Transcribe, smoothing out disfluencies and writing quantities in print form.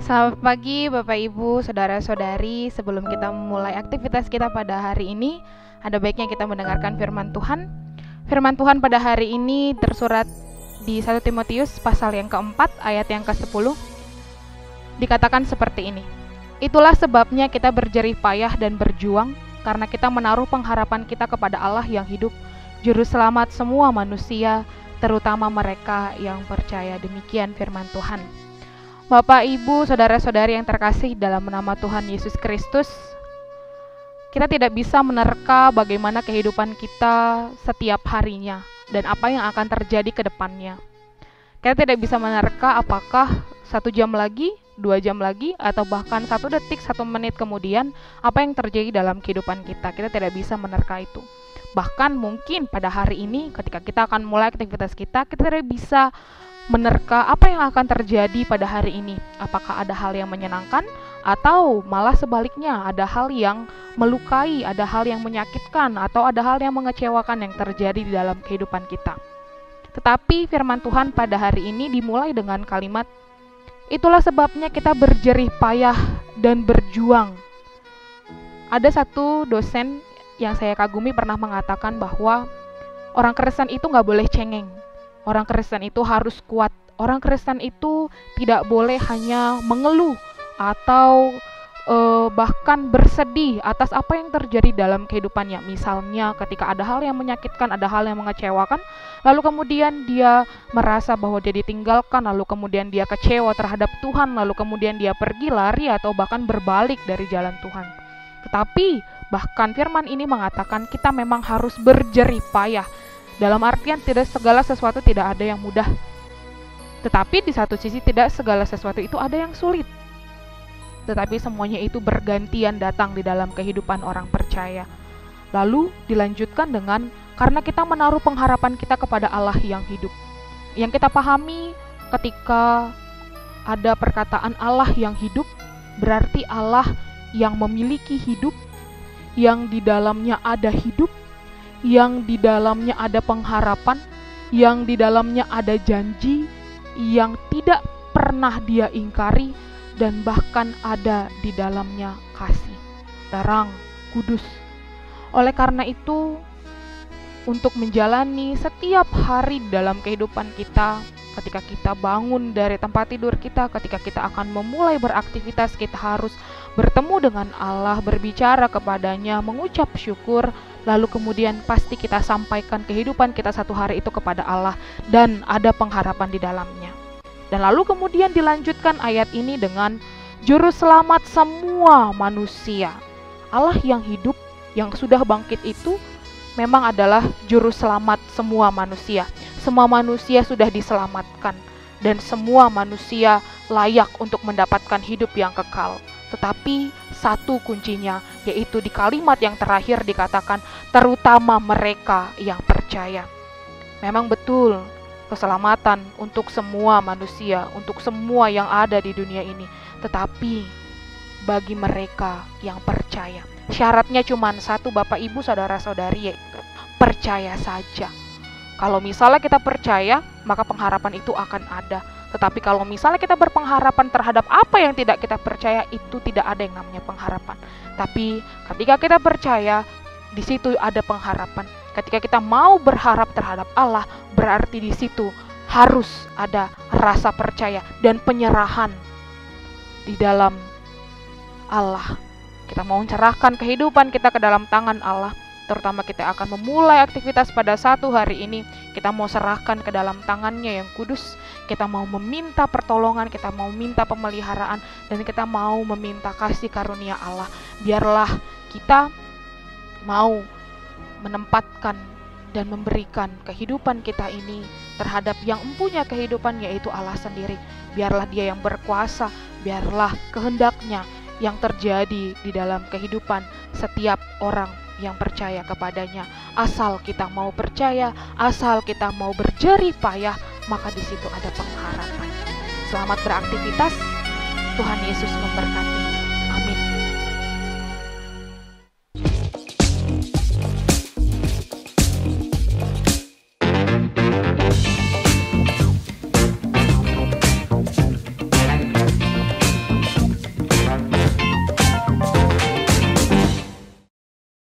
Selamat pagi Bapak Ibu, Saudara-saudari. Sebelum kita memulai aktivitas kita pada hari ini, ada baiknya kita mendengarkan firman Tuhan. Firman Tuhan pada hari ini tersurat di 1 Timotius pasal yang keempat ayat yang ke-10. Dikatakan seperti ini: itulah sebabnya kita berjerih payah dan berjuang, karena kita menaruh pengharapan kita kepada Allah yang hidup, Juru Selamat semua manusia, terutama mereka yang percaya. Demikian firman Tuhan. Bapak, Ibu, Saudara-saudari yang terkasih dalam nama Tuhan Yesus Kristus, kita tidak bisa menerka bagaimana kehidupan kita setiap harinya dan apa yang akan terjadi ke depannya. Kita tidak bisa menerka apakah 1 jam lagi, 2 jam lagi, atau bahkan 1 detik, 1 menit kemudian apa yang terjadi dalam kehidupan kita. Kita tidak bisa menerka itu. Bahkan mungkin pada hari ini ketika kita akan mulai aktivitas kita tidak bisa menerka apa yang akan terjadi pada hari ini. Apakah ada hal yang menyenangkan atau malah sebaliknya ada hal yang melukai, ada hal yang menyakitkan, atau ada hal yang mengecewakan yang terjadi di dalam kehidupan kita. Tetapi firman Tuhan pada hari ini dimulai dengan kalimat, itulah sebabnya kita berjerih payah dan berjuang. Ada satu dosen yang saya kagumi pernah mengatakan bahwa orang Kristen itu gak boleh cengeng. Orang Kristen itu harus kuat. Orang Kristen itu tidak boleh hanya mengeluh atau bahkan bersedih atas apa yang terjadi dalam kehidupannya. Misalnya ketika ada hal yang menyakitkan, ada hal yang mengecewakan, lalu kemudian dia merasa bahwa dia ditinggalkan, lalu kemudian dia kecewa terhadap Tuhan, lalu kemudian dia pergi lari atau bahkan berbalik dari jalan Tuhan. Tetapi bahkan firman ini mengatakan kita memang harus berjerih payah. Dalam artian tidak segala sesuatu tidak ada yang mudah. Tetapi di satu sisi tidak segala sesuatu itu ada yang sulit. Tetapi semuanya itu bergantian datang di dalam kehidupan orang percaya. Lalu dilanjutkan dengan karena kita menaruh pengharapan kita kepada Allah yang hidup. Yang kita pahami ketika ada perkataan Allah yang hidup, berarti Allah yang memiliki hidup, yang di dalamnya ada hidup, yang di dalamnya ada pengharapan, yang di dalamnya ada janji, yang tidak pernah dia ingkari, dan bahkan ada di dalamnya kasih, terang, kudus. Oleh karena itu, untuk menjalani setiap hari dalam kehidupan kita, ketika kita bangun dari tempat tidur kita, ketika kita akan memulai beraktivitas, kita harus bertemu dengan Allah, berbicara kepadanya, mengucap syukur, lalu kemudian pasti kita sampaikan kehidupan kita satu hari itu kepada Allah dan ada pengharapan di dalamnya. Dan lalu kemudian dilanjutkan ayat ini dengan Juru Selamat semua manusia. Allah yang hidup, yang sudah bangkit itu memang adalah Juru Selamat semua manusia. Semua manusia sudah diselamatkan dan semua manusia layak untuk mendapatkan hidup yang kekal. Tetapi satu kuncinya, yaitu di kalimat yang terakhir dikatakan terutama mereka yang percaya. Memang betul keselamatan untuk semua manusia, untuk semua yang ada di dunia ini. Tetapi bagi mereka yang percaya, syaratnya cuma satu Bapak Ibu Saudara-saudari, yaitu percaya saja. Kalau misalnya kita percaya, maka pengharapan itu akan ada. Tetapi kalau misalnya kita berpengharapan terhadap apa yang tidak kita percaya, itu tidak ada yang namanya pengharapan. Tapi ketika kita percaya, di situ ada pengharapan. Ketika kita mau berharap terhadap Allah, berarti di situ harus ada rasa percaya dan penyerahan di dalam Allah. Kita mau mencerahkan kehidupan kita ke dalam tangan Allah. Terutama kita akan memulai aktivitas pada satu hari ini, kita mau serahkan ke dalam tangannya yang kudus, kita mau meminta pertolongan, kita mau minta pemeliharaan, dan kita mau meminta kasih karunia Allah. Biarlah kita mau menempatkan dan memberikan kehidupan kita ini terhadap yang mempunyai kehidupan, yaitu Allah sendiri. Biarlah dia yang berkuasa, biarlah kehendaknya yang terjadi di dalam kehidupan setiap orang yang percaya kepadanya. Asal kita mau percaya, asal kita mau berjerih payah, maka di situ ada pengharapan. Selamat beraktivitas. Tuhan Yesus memberkati.